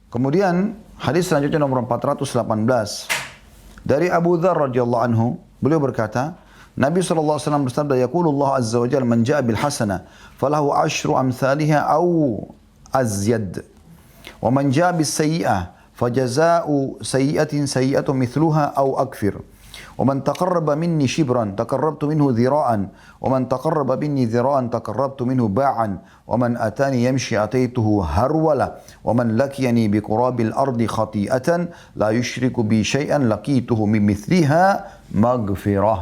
Kemudian hadis selanjutnya nomor 418 dari Abu Dzar radhiyallahu anhu, beliau berkata, Nabi SAW bersabda, yaqulullah azza wa jalla, man ja'a bil hasanah falahu asyru amsalihha aw azyad, wa man ja'a bis sayyi'ah fajaza'u sayyi'atin sayyi'atun mithluha aw akfir. ومن تقرب مني شبرا تقربت منه ذراعا ومن تقرب مني ذراعا تقربت منه باعا ومن أتاني يمشي أتيته هرولة ومن لقيني بقراب الأرض خطيئة لا يشرك بي شيئا لقيته من مثلها مغفرة.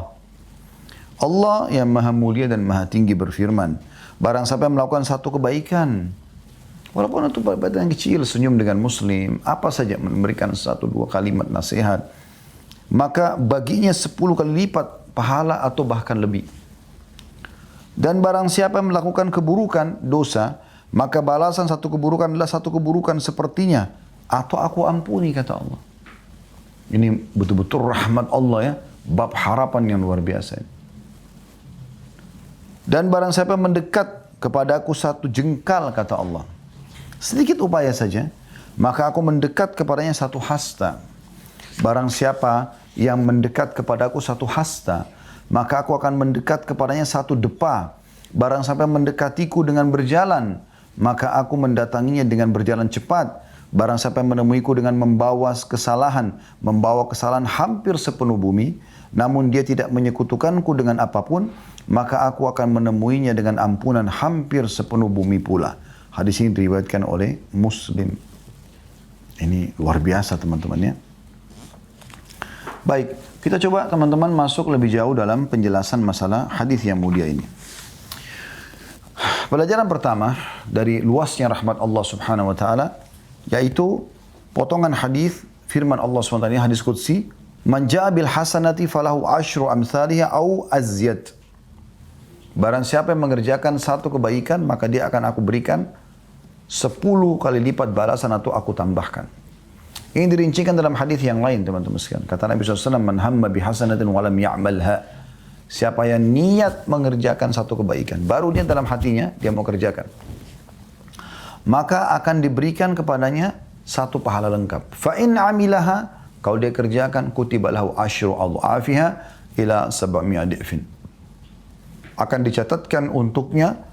Allah yang maha mulia dan maha tinggi berfirman, barang siapa yang melakukan satu kebaikan, walaupun itu kebaikan kecil, senyum dengan muslim, apa saja, memberikan satu dua kalimat nasihat, maka baginya 10 kali lipat pahala atau bahkan lebih. Dan barang siapa yang melakukan keburukan, dosa, maka balasan satu keburukan adalah satu keburukan sepertinya, atau aku ampuni, kata Allah. Ini betul-betul rahmat Allah ya, bab harapan yang luar biasa. Dan barang siapa yang mendekat kepada aku satu jengkal, kata Allah, sedikit upaya saja, maka aku mendekat kepadanya satu hasta. Barang siapa yang mendekat kepadaku satu hasta, maka aku akan mendekat kepadanya satu depa. Barang siapa yang mendekatiku dengan berjalan, maka aku mendatanginya dengan berjalan cepat. Barang siapa yang menemuiku dengan membawa kesalahan hampir sepenuh bumi, namun dia tidak menyekutukanku dengan apapun, maka aku akan menemuinya dengan ampunan hampir sepenuh bumi pula. Hadis ini diriwayatkan oleh Muslim. Ini luar biasa teman-teman ya. Baik, kita coba teman-teman masuk lebih jauh dalam penjelasan masalah hadis yang mulia ini. Pelajaran pertama dari luasnya rahmat Allah Subhanahu wa taala, yaitu potongan hadis firman Allah SWT, ini hadis qudsi, man jaa bil hasanati falahu asyru amsalihha au azyad. Barang siapa yang mengerjakan satu kebaikan, maka dia akan aku berikan 10 kali lipat balasan atau aku tambahkan. Ini dirincikan dalam hadis yang lain, teman-teman sekalian. Kata Nabi SAW, man hamma bihasanatin walam ya'malha. Siapa yang niat mengerjakan satu kebaikan, baru dia dalam hatinya, dia mau kerjakan, maka akan diberikan kepadanya satu pahala lengkap. Fa in amilaha, kalau dia kerjakan, kutiba lahu asyru adhafiha ila 700 di'fin. Akan dicatatkan untuknya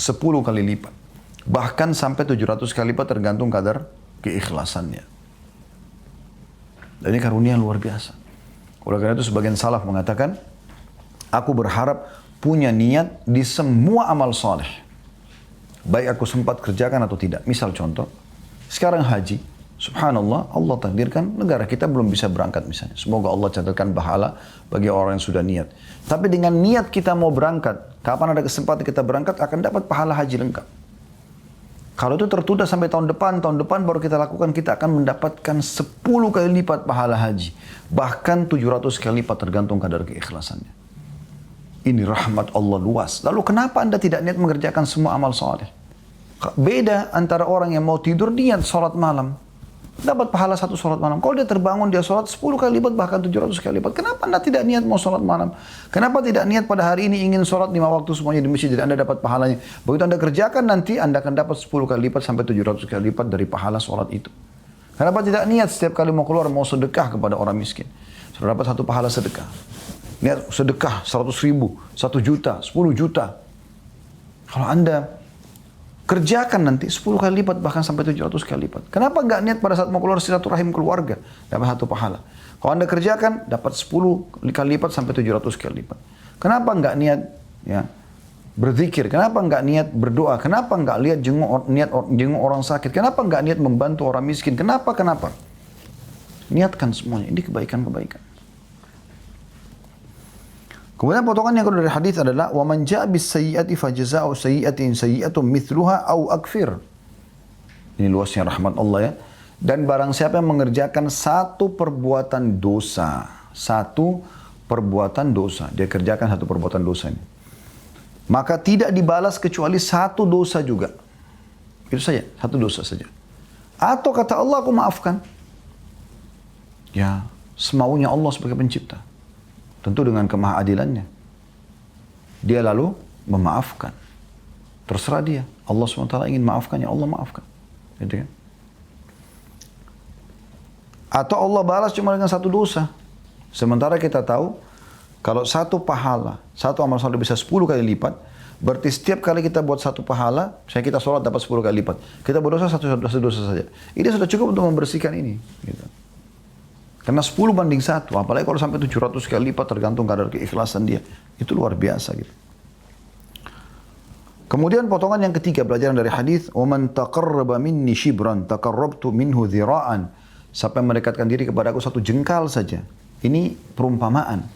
10 kali lipat. Bahkan sampai 700 kali lipat tergantung kadar keikhlasannya. Dan ini karunia yang luar biasa. Oleh karena itu sebagian salaf mengatakan, aku berharap punya niat di semua amal saleh, baik aku sempat kerjakan atau tidak. Misal contoh, sekarang haji, subhanallah, Allah takdirkan negara kita belum bisa berangkat misalnya. Semoga Allah catatkan pahala bagi orang yang sudah niat. Tapi dengan niat kita mau berangkat, kapan ada kesempatan kita berangkat, akan dapat pahala haji lengkap. Kalau itu tertunda sampai tahun depan baru kita lakukan, kita akan mendapatkan 10 kali lipat pahala haji. Bahkan 700 kali lipat tergantung kadar keikhlasannya. Ini rahmat Allah luas. Lalu kenapa Anda tidak niat mengerjakan semua amal soleh? Beda antara orang yang mau tidur niat sholat malam, dapat pahala satu sholat malam. Kalau dia terbangun, dia sholat 10 kali lipat, bahkan 700 kali lipat. Kenapa Anda tidak niat mau sholat malam? Kenapa tidak niat pada hari ini ingin sholat 5 waktu semuanya di masjid, dan Anda dapat pahalanya? Begitu Anda kerjakan nanti, Anda akan dapat 10 kali lipat sampai 700 kali lipat dari pahala sholat itu. Kenapa tidak niat setiap kali mau keluar, mau sedekah kepada orang miskin? Sudah dapat satu pahala sedekah. Niat sedekah 100.000, 1 juta, 10 juta. Kalau Anda kerjakan nanti 10 kali lipat, bahkan sampai 700 kali lipat. Kenapa nggak niat pada saat mau keluar silaturahim keluarga, dapat satu pahala? Kalau Anda kerjakan, dapat 10 kali lipat sampai 700 kali lipat. Kenapa nggak niat ya berzikir? Kenapa nggak niat berdoa? Kenapa nggak jenguk orang sakit? Kenapa nggak niat membantu orang miskin? Kenapa? Niatkan semuanya. Ini kebaikan-kebaikan. Kemudian potongan yang kedua dari hadis adalah wa man jaa bis sayyi'ati fajaza'u sayyi'atin sayyi'atun mithluha au akfir. Ini luasnya rahmat Allah ya. Dan barang siapa yang mengerjakan satu perbuatan dosa, dia kerjakan satu perbuatan dosa ini, maka tidak dibalas kecuali satu dosa juga. Itu saja, satu dosa saja. Atau kata Allah, aku maafkan. Ya, semaunya Allah sebagai pencipta. Tentu dengan kemahadilannya. Dia lalu memaafkan. Terserah dia. Allah SWT ingin maafkan, ya Allah maafkan. Gitu kan? Atau Allah balas cuma dengan satu dosa. Sementara kita tahu, kalau satu pahala, satu amal soleh bisa 10 kali lipat, berarti setiap kali kita buat satu pahala, misalnya kita sholat dapat 10 kali lipat. Kita berdosa satu dosa saja. Ini sudah cukup untuk membersihkan ini. Gitu. Karena 10 banding 1, apalagi kalau sampai 700 kali lipat tergantung kadar keikhlasan dia. Itu luar biasa gitu. Kemudian potongan yang ketiga pelajaran dari hadis, "Waman taqarraba minni shibran taqarrabtu minhu dhira'an." Siapa yang mendekatkan diri kepada aku satu jengkal saja. Ini perumpamaan.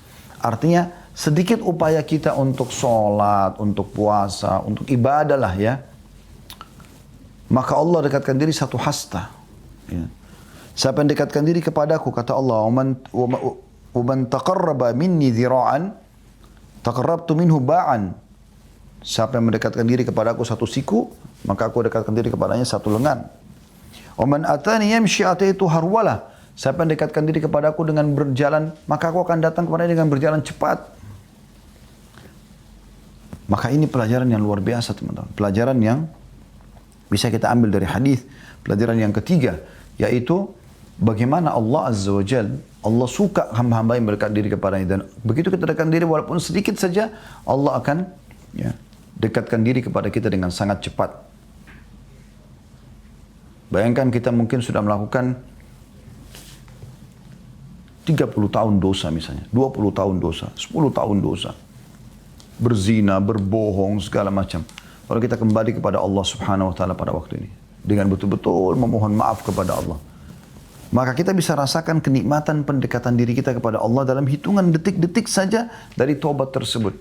Artinya sedikit upaya kita untuk sholat, untuk puasa, untuk ibadah lah ya. Maka Allah dekatkan diri satu hasta. Ya. Siapa yang dekatkan diri kepada aku, kata Allah, "Waman taqarraba minni dhira'an taqarrabtu minhu ba'an." Siapa yang mendekatkan diri kepada aku satu siku, maka aku dekatkan diri kepadanya satu lengan. Waman atani yamshi ataitu harwalah. Siapa yang dekatkan diri kepada aku dengan berjalan, maka aku akan datang kepadanya dengan berjalan cepat. Maka ini pelajaran yang luar biasa teman-teman. Pelajaran yang bisa kita ambil dari hadis. Pelajaran yang ketiga, yaitu bagaimana Allah Azza wa Jal, Allah suka hamba-hamba yang berdekat diri kepadanya. Dan begitu kita dekatkan diri walaupun sedikit saja, Allah akan dekatkan diri kepada kita dengan sangat cepat. Bayangkan kita mungkin sudah melakukan 30 tahun dosa misalnya, 20 tahun dosa, 10 tahun dosa. Berzina, berbohong, segala macam. Kalau kita kembali kepada Allah Subhanahu wa Ta'ala pada waktu ini, dengan betul-betul memohon maaf kepada Allah, maka kita bisa rasakan kenikmatan pendekatan diri kita kepada Allah dalam hitungan detik-detik saja dari taubat tersebut.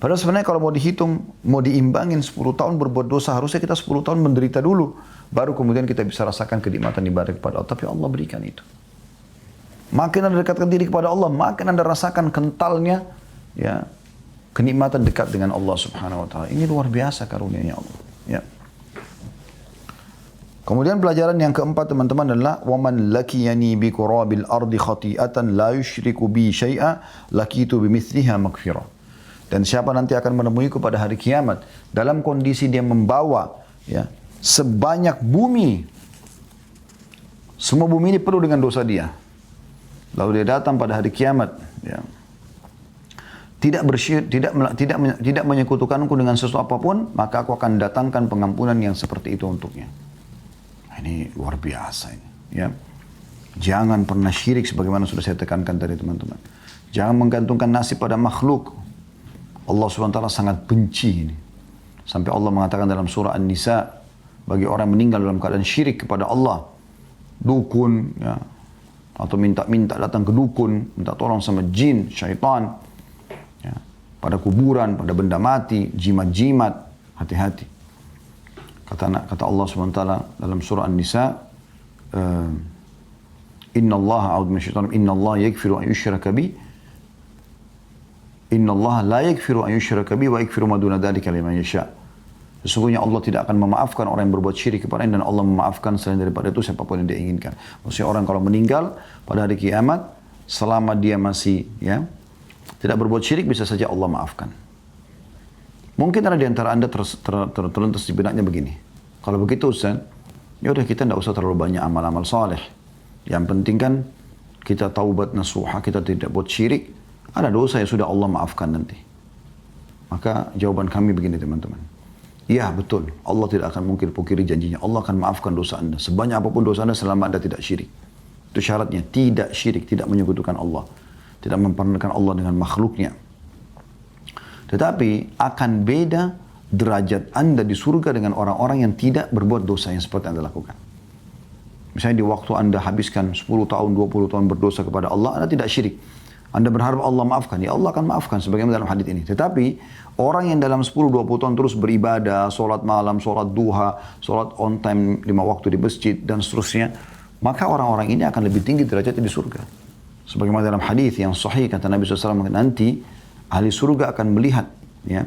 Padahal sebenarnya kalau mau dihitung, mau diimbangin 10 tahun berbuat dosa, harusnya kita 10 tahun menderita dulu. Baru kemudian kita bisa rasakan kenikmatan ibadah kepada Allah. Tapi Allah berikan itu. Makin Anda dekatkan diri kepada Allah, makin Anda rasakan kentalnya ya kenikmatan dekat dengan Allah Subhanahu wa Ta'ala. Ini luar biasa karunia-Nya Allah. Ya. Kemudian pelajaran yang keempat teman-teman adalah waman lakiyani bi qurabil ardi khati'atan la yusyriku bi syai'a lakitu bimithliha maghfirah. Dan siapa nanti akan menemuiku pada hari kiamat dalam kondisi dia membawa ya sebanyak bumi. Semua bumi ini penuh dengan dosa dia. Lalu dia datang pada hari kiamat ya. Tidak menyekutukanku dengan sesuatu apapun, maka aku akan datangkan pengampunan yang seperti itu untuknya. Ini luar biasa ini ya. Jangan pernah syirik sebagaimana sudah saya tekankan tadi teman-teman. Jangan menggantungkan nasib pada makhluk. Allah SWT sangat benci ini. Sampai Allah mengatakan dalam surah An-Nisa, bagi orang yang meninggal dalam keadaan syirik kepada Allah, dukun, ya, atau minta-minta datang ke dukun, minta tolong sama jin, syaitan, ya, pada kuburan, pada benda mati, jimat-jimat, hati-hati. Kata Allah SWT dalam surah An-Nisa, Inna Allah, Inna Allah yakfiru an yushraka bi, Inna Allah la yakfiru an yushraka bi wa yakfiru ma duna dzalika liman yasha. Sesungguhnya Allah tidak akan memaafkan orang yang berbuat syirik kepadanya dan Allah memaafkan selain daripada itu siapapun yang dia inginkan. Maksudnya orang kalau meninggal pada hari kiamat selama dia masih ya tidak berbuat syirik bisa saja Allah maafkan. Mungkin ada di antara Anda terlintas di benaknya begini. Kalau begitu Ustaz, ya udah kita tidak usah terlalu banyak amal-amal saleh. Yang penting kan kita taubat nasuha, kita tidak buat syirik. Ada dosa yang sudah Allah maafkan nanti. Maka jawaban kami begini teman-teman. Ya betul, Allah tidak akan mungkir-pungkiri janjinya. Allah akan maafkan dosa Anda. Sebanyak apapun dosa Anda selama Anda tidak syirik. Itu syaratnya, tidak syirik, tidak menyekutukan Allah. Tidak memperanakan Allah dengan makhluknya. Tetapi akan beda derajat Anda di surga dengan orang-orang yang tidak berbuat dosa yang seperti Anda lakukan. Misalnya di waktu Anda habiskan 10 tahun, 20 tahun berdosa kepada Allah, Anda tidak syirik. Anda berharap Allah maafkan, ya Allah akan maafkan sebagaimana dalam hadis ini. Tetapi orang yang dalam 10-20 tahun terus beribadah, sholat malam, sholat duha, sholat on time 5 waktu di masjid dan seterusnya, maka orang-orang ini akan lebih tinggi derajatnya di surga. Sebagaimana dalam hadis yang sahih kata Nabi SAW, nanti ahli surga akan melihat ya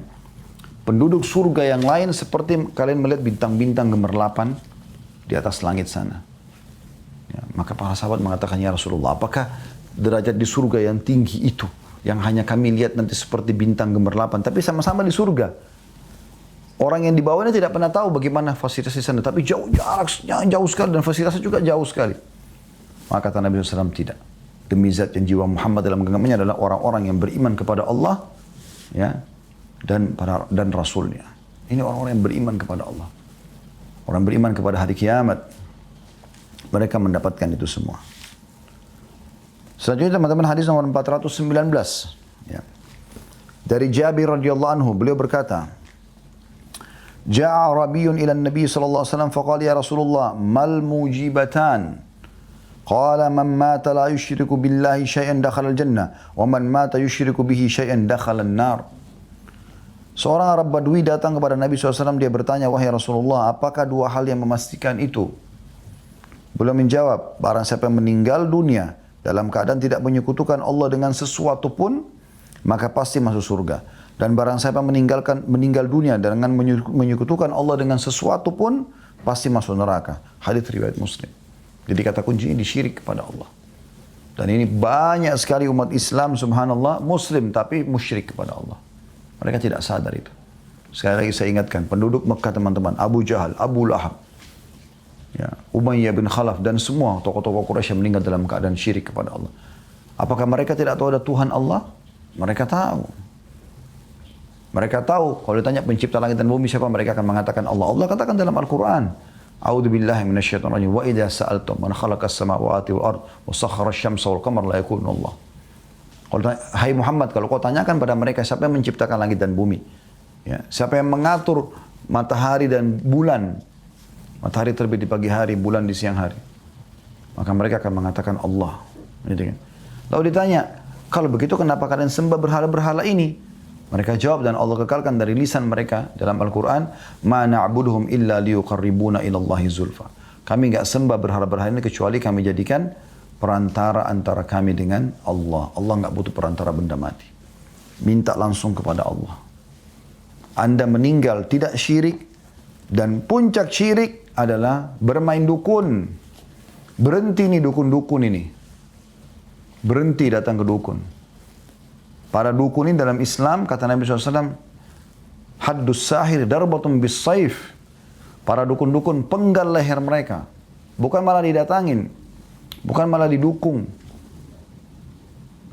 penduduk surga yang lain seperti kalian melihat bintang-bintang gemerlapan di atas langit sana. Ya, maka para sahabat mengatakan, ya Rasulullah, apakah derajat di surga yang tinggi itu yang hanya kami lihat nanti seperti bintang gemerlapan, tapi sama-sama di surga. Orang yang di bawahnya tidak pernah tahu bagaimana fasilitas di sana, tapi jaraknya jauh sekali dan fasilitasnya juga jauh sekali. Maka kata Nabi SAW, tidak. Demi zat yang jiwa Muhammad dalam genggamannya adalah orang-orang yang beriman kepada Allah, ya, dan Rasulnya. Ini orang-orang yang beriman kepada Allah. Orang beriman kepada hari kiamat. Mereka mendapatkan itu semua. Selanjutnya teman-teman, hadis nomor 419. Ya. Dari Jabir radhiyallahu anhu, beliau berkata, Ja'a Rabiun ila Nabi sallallahu alaihi wasallam faqala ya Rasulullah mal mujibatan. Qala man mata la yushriku billahi syai'an dakhala al-jannah wa man mata yushriku bihi syai'an dakhala an-nar. Seorang Arab Badui datang kepada Nabi SAW, dia bertanya, wahai Rasulullah, apakah dua hal yang memastikan itu? Beliau menjawab, barang siapa yang meninggal dunia dalam keadaan tidak menyekutukan Allah dengan sesuatu pun, maka pasti masuk surga. Dan barang siapa meninggal dunia dengan menyekutukan Allah dengan sesuatu pun, pasti masuk neraka. Hadits riwayat Muslim. Jadi kata kuncinya di syirik kepada Allah. Dan ini banyak sekali umat Islam, subhanallah, Muslim tapi musyrik kepada Allah. Mereka tidak sadar itu. Sekali lagi saya ingatkan, penduduk Mekah teman-teman, Abu Jahal, Abu Lahab, ya, Umayyah bin Khalaf, dan semua tokoh-tokoh Quraisy yang meninggal dalam keadaan syirik kepada Allah. Apakah mereka tidak tahu ada Tuhan Allah? Mereka tahu. Mereka tahu, kalau ditanya pencipta langit dan bumi siapa, mereka akan mengatakan Allah. Allah katakan dalam Al-Quran, A'udzu billahi minasyaitonir rajim. Wa idza sa'altum man khalaqas samawati wal ard wa sakhkhara asy-syamsa wal qamara la yakunu Allah. Kalau hai Muhammad, kalau kau tanyakan pada mereka siapa yang menciptakan langit dan bumi? Ya, siapa yang mengatur matahari dan bulan? Matahari terbit di pagi hari, bulan di siang hari. Maka mereka akan mengatakan Allah. Gitu kan? Lalu ditanya, kalau begitu kenapa kalian sembah berhala-berhala ini? Mereka jawab dan Allah kekalkan dari lisan mereka dalam Al-Quran, ma na'buduhum illa liyuqarribuna ilallahi zulfa. Kami enggak sembah berhala-berhala ini kecuali kami jadikan perantara antara kami dengan Allah. Allah enggak butuh perantara benda mati. Minta langsung kepada Allah. Anda meninggal tidak syirik, dan puncak syirik adalah bermain dukun. Berhenti nih dukun-dukun ini. Berhenti datang ke dukun. Para dukun ini dalam Islam, kata Nabi SAW, haddus sahir darbatun bis saif. Para dukun-dukun penggal leher mereka. Bukan malah didatangin. Bukan malah didukung.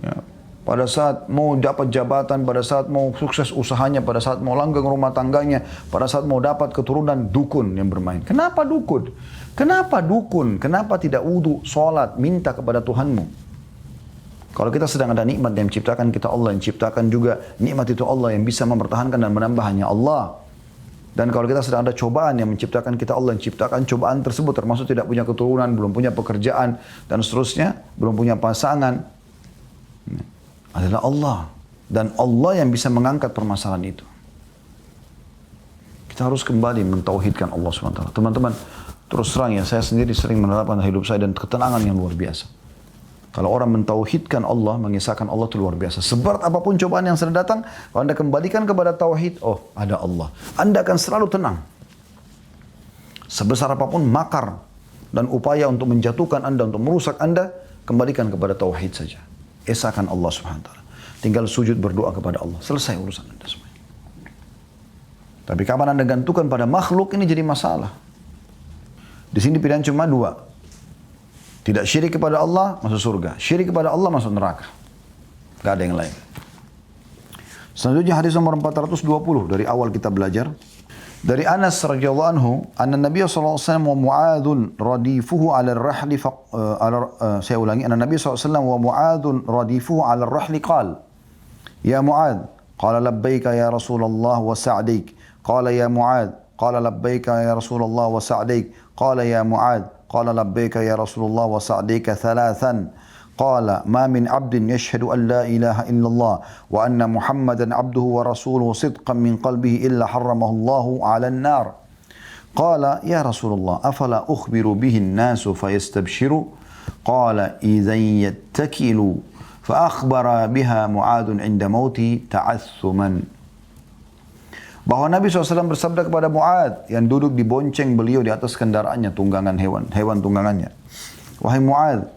Ya. Pada saat mau dapat jabatan, pada saat mau sukses usahanya, pada saat mau langgeng rumah tangganya, pada saat mau dapat keturunan, dukun yang bermain. Kenapa dukun? Kenapa dukun? Kenapa tidak wudu, sholat, minta kepada Tuhanmu? Kalau kita sedang ada nikmat yang menciptakan kita Allah, yang ciptakan juga nikmat itu Allah, yang bisa mempertahankan dan menambah hanya Allah. Dan kalau kita sedang ada cobaan yang menciptakan kita Allah, yang ciptakan cobaan tersebut termasuk tidak punya keturunan, belum punya pekerjaan, dan seterusnya, belum punya pasangan, adalah Allah. Dan Allah yang bisa mengangkat permasalahan itu. Kita harus kembali mentauhidkan Allah SWT. Teman-teman, terus terang ya, saya sendiri sering menerapkan hidup saya dan ketenangan yang luar biasa. Kalau orang mentauhidkan Allah, mengisahkan Allah itu luar biasa. Seberat apapun cobaan yang sedang datang, kalau Anda kembalikan kepada tauhid, oh ada Allah. Anda akan selalu tenang. Sebesar apapun makar dan upaya untuk menjatuhkan Anda, untuk merusak Anda, kembalikan kepada tauhid saja. Esahkan Allah SWT. Tinggal sujud berdoa kepada Allah. Selesai urusan Anda semuanya. Tapi kapan Anda gantungkan pada makhluk, ini jadi masalah. Di sini pilihan cuma dua. Tidak syirik kepada Allah, masuk surga. Syirik kepada Allah, masuk neraka. Gak ada yang lain. Selanjutnya hadis nomor 420 dari awal kita belajar. Dari Anas radhiyallahu anhu, anna Nabi sallallahu alaihi wasallam wa Mu'adzun radifuhu 'ala ar-rahli saya ulangi, anna Nabi sallallahu alaihi wasallam wa Mu'adzun radifuhu 'ala ar-rahli qala ya Mu'adz qala labbaika ya Rasulullah wa sa'dik qala ya Mu'adz qala labbaika ya Rasulullah wa sa'dik qala ya Mu'adz قال لبيك يا رسول الله وسعديك ثلاثا قال ما من عبد يشهد أن لا إله إلا الله وأن محمدا عبده ورسوله صدقا من قلبه إلا حرمه الله على النار قال يا رسول الله أفلا أخبر به الناس فيستبشروا قال إذا يتكلوا فأخبر بها معاذ عند موته تعثما. Bahwa Nabi SAW bersabda kepada Mu'adz yang duduk di bonceng beliau di atas kendaraannya, tunggangan hewan tunggangannya. Wahai Mu'adz,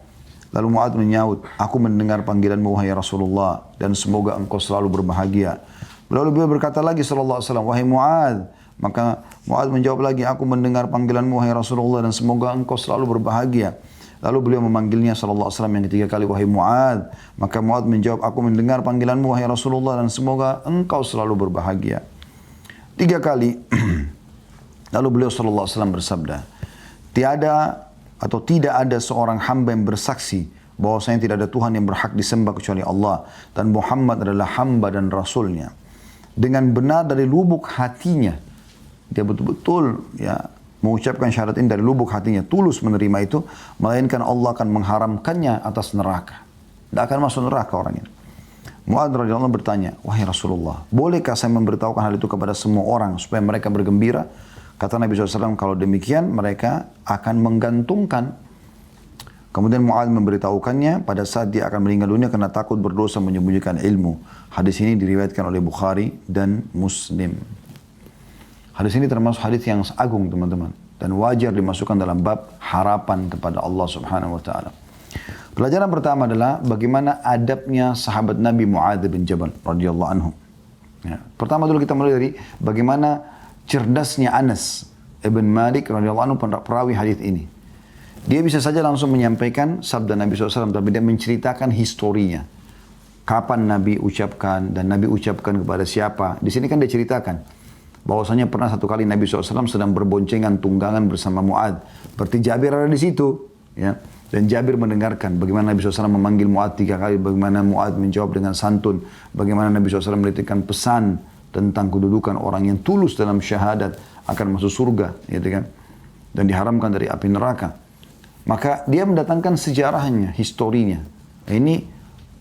lalu Mu'adz menyaut, aku mendengar panggilanmu wahai Rasulullah dan semoga engkau selalu berbahagia. Lalu beliau berkata lagi sallallahu alaihi wasallam, wahai Mu'adz, maka Mu'adz menjawab lagi, aku mendengar panggilanmu wahai Rasulullah dan semoga engkau selalu berbahagia. Lalu beliau memanggilnya sallallahu alaihi wasallam yang ketiga kali, wahai Mu'adz. Maka Mu'adz menjawab, aku mendengar panggilanmu wahai Rasulullah dan semoga engkau selalu berbahagia. 3 kali. Lalu beliau sallallahu alaihi wasallam bersabda, tiada atau tidak ada seorang hamba yang bersaksi bahwasanya tidak ada Tuhan yang berhak disembah kecuali Allah dan Muhammad adalah hamba dan rasulnya. Dengan benar dari lubuk hatinya, dia betul-betul ya mengucapkan syahadat ini dari lubuk hatinya, tulus menerima itu, melainkan Allah akan mengharamkannya atas neraka. Tidak akan masuk neraka orang ini. Mu'adz radhiyallahu anhu bertanya, wahai Rasulullah, bolehkah saya memberitahukan hal itu kepada semua orang supaya mereka bergembira? Kata Nabi SAW, kalau demikian mereka akan menggantungkan. Kemudian Mu'adz memberitahukannya pada saat dia akan meninggal dunia karena takut berdosa menyembunyikan ilmu. Hadis ini diriwayatkan oleh Bukhari dan Muslim. Hadis ini termasuk hadis yang agung teman-teman. Dan wajar dimasukkan dalam bab harapan kepada Allah Subhanahu wa ta'ala. Pelajaran pertama adalah bagaimana adabnya sahabat Nabi Mu'adz bin Jabal radhiyallahu anhu. Ya. Pertama dulu kita mulai dari bagaimana cerdasnya Anas ibn Malik radhiyallahu anhu perawi hadis ini. Dia bisa saja langsung menyampaikan sabda Nabi SAW, tapi dia menceritakan historinya. Kapan Nabi ucapkan dan Nabi ucapkan kepada siapa. Di sini kan dia ceritakan bahwasanya pernah satu kali Nabi SAW sedang berboncengan tunggangan bersama Mu'adz. Berarti Jabir ada di situ. Ya. Dan Jabir mendengarkan bagaimana Nabi SAW memanggil Mu'adz 3 kali, bagaimana Mu'adz menjawab dengan santun, bagaimana Nabi SAW menitipkan pesan tentang kedudukan orang yang tulus dalam syahadat akan masuk surga, gitu kan, dan diharamkan dari api neraka. Maka dia mendatangkan sejarahnya, historinya. Ini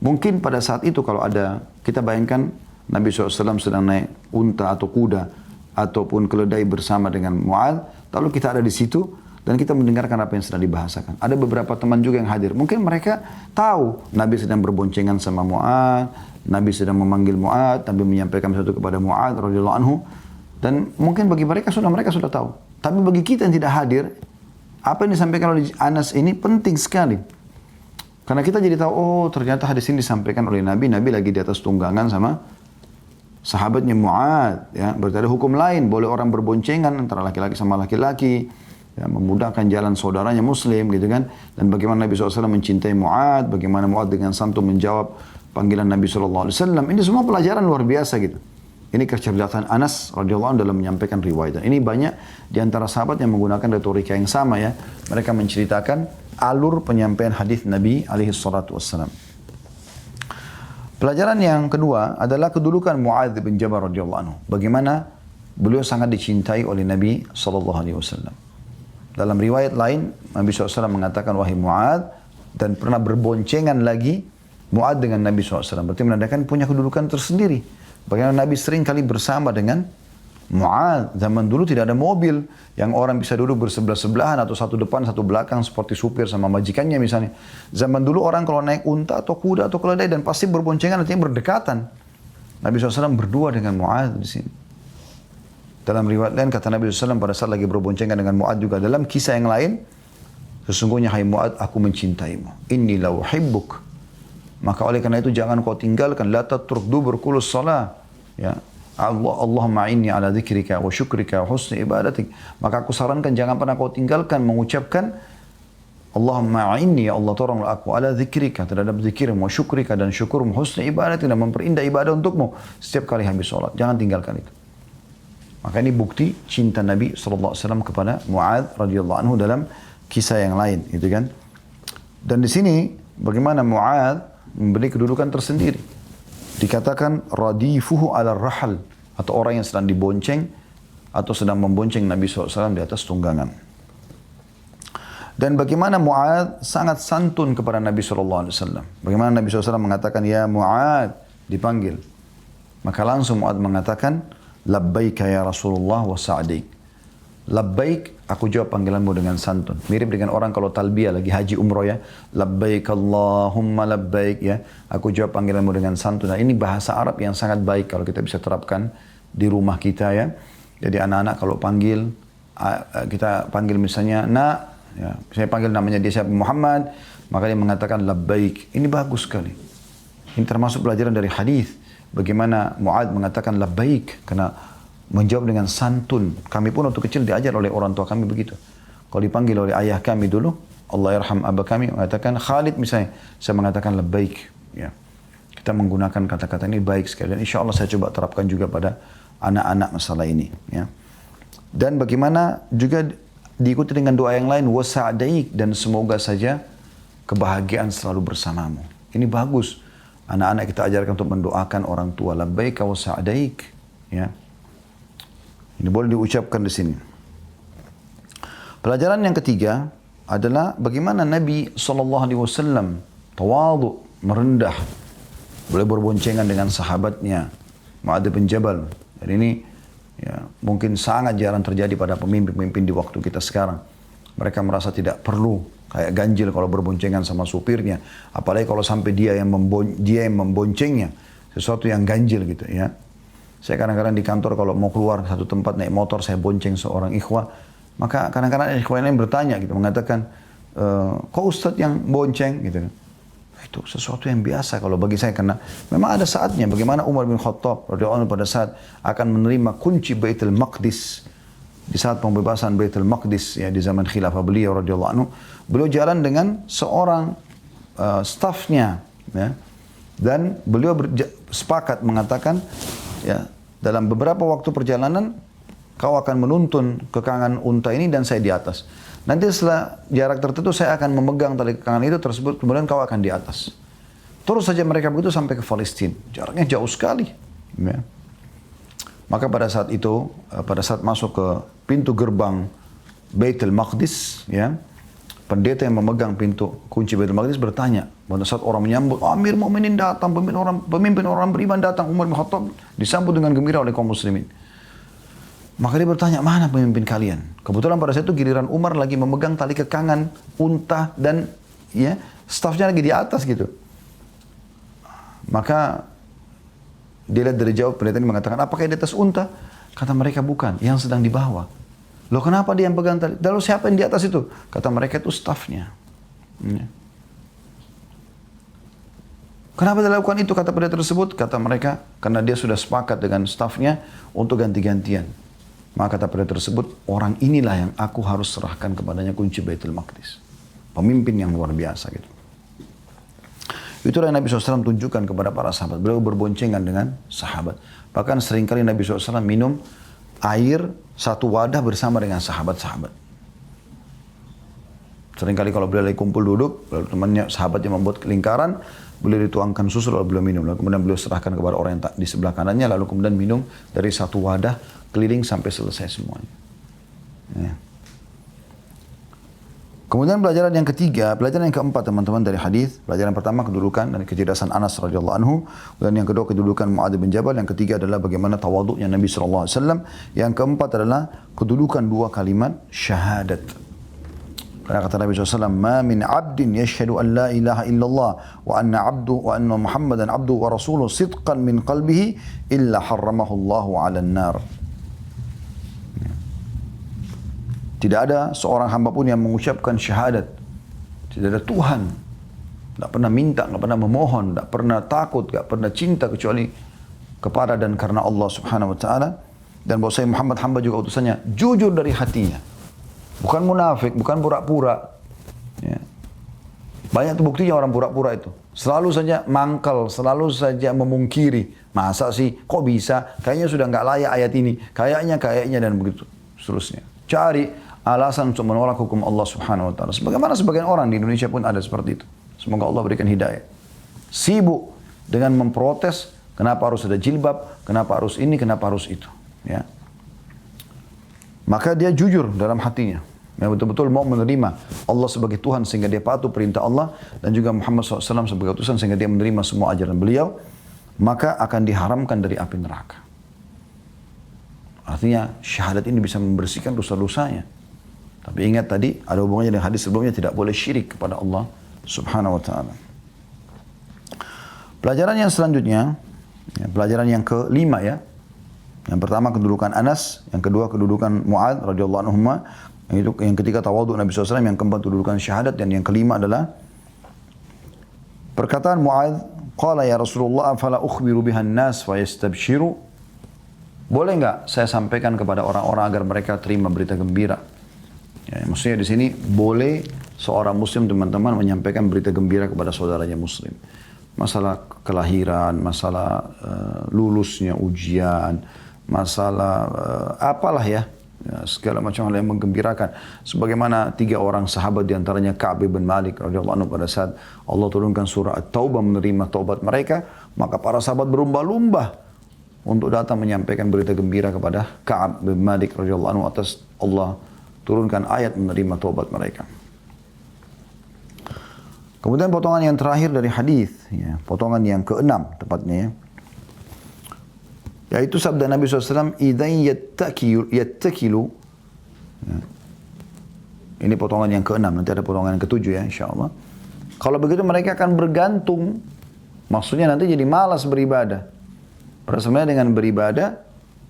mungkin pada saat itu kalau ada, kita bayangkan Nabi SAW sedang naik unta atau kuda ataupun keledai bersama dengan Mu'adz, lalu kita ada di situ dan kita mendengarkan apa yang sedang dibahasakan. Ada beberapa teman juga yang hadir. Mungkin mereka tahu Nabi sedang berboncengan sama Mu'adz, Nabi sedang memanggil Mu'adz, Nabi menyampaikan sesuatu kepada Mu'adz radhiyallahu anhu, dan mungkin bagi mereka sudah tahu. Tapi bagi kita yang tidak hadir, apa yang disampaikan oleh Anas ini penting sekali. Karena kita jadi tahu, oh ternyata hadis ini disampaikan oleh Nabi, Nabi lagi di atas tunggangan sama sahabatnya Mu'adz, ya. Berarti ada hukum lain, boleh orang berboncengan antara laki-laki sama laki-laki, ya, memudahkan jalan saudaranya muslim, gitu kan. Dan bagaimana Nabi SAW mencintai Mu'adz, bagaimana Mu'adz dengan santun menjawab panggilan Nabi SAW. Ini semua pelajaran luar biasa gitu. Ini kecerdasan Anas radhiyallahu anhu dalam menyampaikan riwayat. Ini banyak di antara sahabat yang menggunakan retorika yang sama ya. Mereka menceritakan alur penyampaian hadis Nabi alaihi salatu wassalam. Pelajaran yang kedua adalah kedudukan Mu'adz bin Jabal radhiyallahu anhu. Bagaimana beliau sangat dicintai oleh Nabi sallallahu alaihi wasallam. Dalam riwayat lain Nabi SAW mengatakan, wahai Mu'adz, dan pernah berboncengan lagi Mu'adz dengan Nabi SAW. Berarti menandakan punya kedudukan tersendiri. Bagaimana Nabi sering kali bersama dengan Mu'adz. Zaman dulu tidak ada mobil yang orang bisa duduk bersebelah-sebelahan atau satu depan satu belakang seperti supir sama majikannya misalnya. Zaman dulu orang kalau naik unta atau kuda atau keledai dan pasti berboncengan, artinya berdekatan. Nabi SAW berdua dengan Mu'adz di sini. Dalam riwayat lain kata Nabi SAW pada saat lagi berboncengan dengan Mu'adz juga dalam kisah yang lain, sesungguhnya hai Mu'adz, aku mencintaimu. Inni la uhibbuk. Maka oleh karena itu jangan kau tinggalkan, la tatruk dubur kulus salah. Ya. Allahumma inni ala dzikrika wa syukrika wa husni ibadatik. Maka aku sarankan jangan pernah kau tinggalkan mengucapkan Allahumma inni, ya Allah tolonglah aku ala dzikrika, terhadap zikirmu, wa syukrika dan syukurmu, husni ibadatik, dan memperindah ibadah untukmu setiap kali habis sholat. Jangan tinggalkan itu. Maka ini bukti cinta Nabi SAW kepada Mu'adz radhiyallahu anhu dalam kisah yang lain, gitu kan. Dan di sini bagaimana Mu'adz memberi kedudukan tersendiri. Dikatakan radifuhu ala rahal, atau orang yang sedang dibonceng atau sedang membonceng Nabi SAW di atas tunggangan. Dan bagaimana Mu'adz sangat santun kepada Nabi SAW. Bagaimana Nabi SAW mengatakan, ya Mu'adz, dipanggil. Maka langsung Mu'adz mengatakan, labbaika ya Rasulullah wa sa'dik. Labbaik, aku jawab panggilanmu dengan santun. Mirip dengan orang kalau talbiyah lagi haji umroh ya. Labbaik Allahumma labbaik ya. Aku jawab panggilanmu dengan santun. Nah, ini bahasa Arab yang sangat baik kalau kita bisa terapkan di rumah kita ya. Jadi anak-anak kalau panggil, kita panggil misalnya nak, ya, saya panggil namanya dia siapa, Muhammad, maka dia mengatakan labbaik. Ini bagus sekali. Ini termasuk pelajaran dari hadis. Bagaimana Mu'adz mengatakan labbaik karena menjawab dengan santun. Kami pun waktu kecil diajar oleh orang tua kami begitu. Kalau dipanggil oleh ayah kami dulu, Allah yarham aba kami mengatakan Khalid misalnya, saya mengatakan labbaik. Ya. Kita menggunakan kata-kata ini baik sekali. Dan insya Allah saya coba terapkan juga pada anak-anak masalah ini. Ya. Dan bagaimana juga diikuti dengan doa yang lain, wasa'daik, dan semoga saja kebahagiaan selalu bersamamu. Ini bagus. Anak-anak kita ajarkan untuk mendoakan orang tua, labbaik wa sa'daik. Ya. Ini boleh diucapkan di sini. Pelajaran yang ketiga adalah bagaimana Nabi SAW tawadhu, merendah, boleh berboncengan dengan sahabatnya Mu'adz bin Jabal. Dan ini ya, mungkin sangat jarang terjadi pada pemimpin-pemimpin di waktu kita sekarang. Mereka merasa tidak perlu, kayak ganjil kalau berboncengan sama supirnya. Apalagi kalau sampai dia yang memboncengnya, sesuatu yang ganjil gitu ya. Saya kadang-kadang di kantor kalau mau keluar satu tempat naik motor, saya bonceng seorang ikhwah. Maka kadang-kadang ikhwah lain bertanya gitu, mengatakan, kok Ustadz yang bonceng gitu. Itu sesuatu yang biasa kalau bagi saya, karena memang ada saatnya bagaimana Umar bin Khattab radhiyallahu anhu pada saat akan menerima kunci Baitul Maqdis, di saat pembebasan Baitul Maqdis ya di zaman khilafah beliau radhiyallahu anhu, beliau jalan dengan seorang stafnya ya, dan beliau sepakat mengatakan ya, dalam beberapa waktu perjalanan kau akan menuntun kekangan unta ini dan saya di atas. Nanti setelah jarak tertentu saya akan memegang tali kekangan itu tersebut, kemudian kau akan di atas. Terus saja mereka begitu sampai ke Palestina. Jaraknya jauh sekali. Ya. Maka pada saat itu, pada saat masuk ke pintu gerbang Baitul Maqdis, ya, pendeta yang memegang pintu kunci Baitul Maqdis bertanya, pada saat orang menyambut, Amir Mu'minin datang, pemimpin orang beriman datang, Umar bin Khattab disambut dengan gembira oleh kaum muslimin. Maka dia bertanya, mana pemimpin kalian? Kebetulan pada saat itu giliran Umar lagi memegang tali kekangan unta dan ya stafnya lagi di atas gitu. Maka dia lihat dari jauh, pendeta ini mengatakan, apakah di atas unta? Kata mereka, bukan, yang sedang dibawa. Loh kenapa dia yang pegang tali? Lalu siapa yang di atas itu? Kata mereka, itu stafnya. Ya. Kenapa dia lakukan itu? Kata pendeta tersebut, kata mereka, karena dia sudah sepakat dengan stafnya untuk ganti-gantian. Maka kata pendeta tersebut, orang inilah yang aku harus serahkan kepadanya kunci Baitul Maqdis. Pemimpin yang luar biasa gitu. Itulah yang Nabi SAW tunjukkan kepada para sahabat. Beliau berboncengan dengan sahabat. Bahkan seringkali Nabi SAW minum air satu wadah bersama dengan sahabat-sahabat. Seringkali kalau beliau lagi kumpul duduk, lalu temannya sahabatnya membuat lingkaran, beliau dituangkan susu lalu beliau minum. Lalu kemudian beliau serahkan kepada orang yang di sebelah kanannya, lalu kemudian minum dari satu wadah keliling sampai selesai semuanya. Ya. Kemudian pelajaran yang ketiga, pelajaran yang keempat teman-teman dari hadis. Pelajaran pertama kedudukan dan kecerdasan Anas radhiyallahu anhu, dan yang kedua kedudukan Mu'adz bin Jabal, yang ketiga adalah bagaimana tawadhu'nya Nabi sallallahu alaihi wasallam, yang keempat adalah kedudukan dua kalimat syahadat. Karena kata Nabi SAW, "Ma min 'abdin yashhadu an la ilaha illallah wa anna Muhammadan 'abduhu wa rasuluhu sidqan min qalbihi illa harramahu Allahu 'alan nar." Tidak ada seorang hamba pun yang mengucapkan syahadat. Tidak ada Tuhan. Tidak pernah minta, tidak pernah memohon, tidak pernah takut, tidak pernah cinta kecuali kepada dan karena Allah Subhanahu wa taala. Dan bahwasanya Muhammad hamba juga utusannya, jujur dari hatinya. Bukan munafik, bukan pura-pura. Ya. Banyak tuh buktinya orang pura-pura itu. Selalu saja mangkal, selalu saja memungkiri. Masa sih, kok bisa? Kayaknya sudah nggak layak ayat ini. Kayaknya dan begitu seterusnya. Cari alasan untuk menolak hukum Allah Subhanahu wa taala. Sebagaimana sebagian orang di Indonesia pun ada seperti itu. Semoga Allah berikan hidayah. Sibuk dengan memprotes, kenapa harus ada jilbab, kenapa harus ini, kenapa harus itu, ya. Maka dia jujur dalam hatinya. Yang betul-betul mau menerima Allah sebagai Tuhan sehingga dia patuh perintah Allah, dan juga Muhammad SAW sebagai utusan sehingga dia menerima semua ajaran beliau, maka akan diharamkan dari api neraka. Artinya syahadat ini bisa membersihkan dosa-dosanya. Tapi ingat tadi ada hubungannya dengan hadis sebelumnya, tidak boleh syirik kepada Allah Subhanahu wa taala. Pelajaran yang selanjutnya, ya, pelajaran yang kelima ya. Yang pertama kedudukan Anas, yang kedua kedudukan Mu'adz radhiyallahu anhuma, yang ketiga tawadhu Nabi SAW, yang keempat kedudukan syahadat, dan yang kelima adalah perkataan Mu'adz, qala ya Rasulullah afala ukhbiru bihan nas wa yastabshiru. Boleh enggak saya sampaikan kepada orang-orang agar mereka terima berita gembira? Ya, maksudnya di sini boleh seorang muslim teman-teman menyampaikan berita gembira kepada saudaranya muslim. Masalah kelahiran, masalah lulusnya ujian, masalah apalah ya, segala macam hal yang menggembirakan. Sebagaimana 3 orang sahabat diantaranya Ka'ab bin Malik radhiyallahu anhu pada saat Allah turunkan surah At-Taubah menerima taubat mereka, maka para sahabat berlumba-lumba untuk datang menyampaikan berita gembira kepada Ka'ab bin Malik radhiyallahu anhu atas Allah turunkan ayat menerima taubat mereka. Kemudian potongan yang terakhir dari hadis, ya, potongan yang ke-6 tepatnya, ya, yaitu sabda Nabi SAW, "Idzan yattakilu." Ya. Ini potongan yang ke-6, nanti ada potongan yang ke-7 ya insyaAllah. Kalau begitu mereka akan bergantung, maksudnya nanti jadi malas beribadah. Padahal sebenarnya dengan beribadah,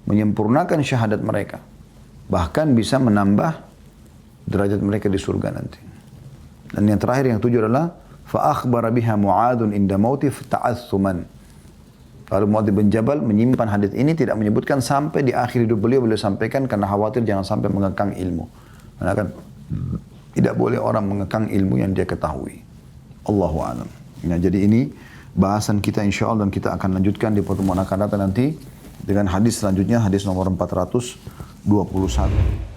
menyempurnakan syahadat mereka. Bahkan bisa menambah derajat mereka di surga nanti. Dan yang terakhir yang 7 adalah فَأَخْبَرَ بِهَا مُعَادٌ إِنْدَ مَوْتِ فَتَعَثُّمًا. Lalu Mu'adz bin Jabal menyimpan hadis ini, tidak menyebutkan sampai di akhir hidup beliau sampaikan karena khawatir jangan sampai mengekang ilmu. Karena kan tidak boleh orang mengekang ilmu yang dia ketahui. Allahu a'lam. Ya, jadi ini bahasan kita insyaAllah, dan kita akan lanjutkan di pertemuan akan datang nanti dengan hadis selanjutnya, hadis nomor 421.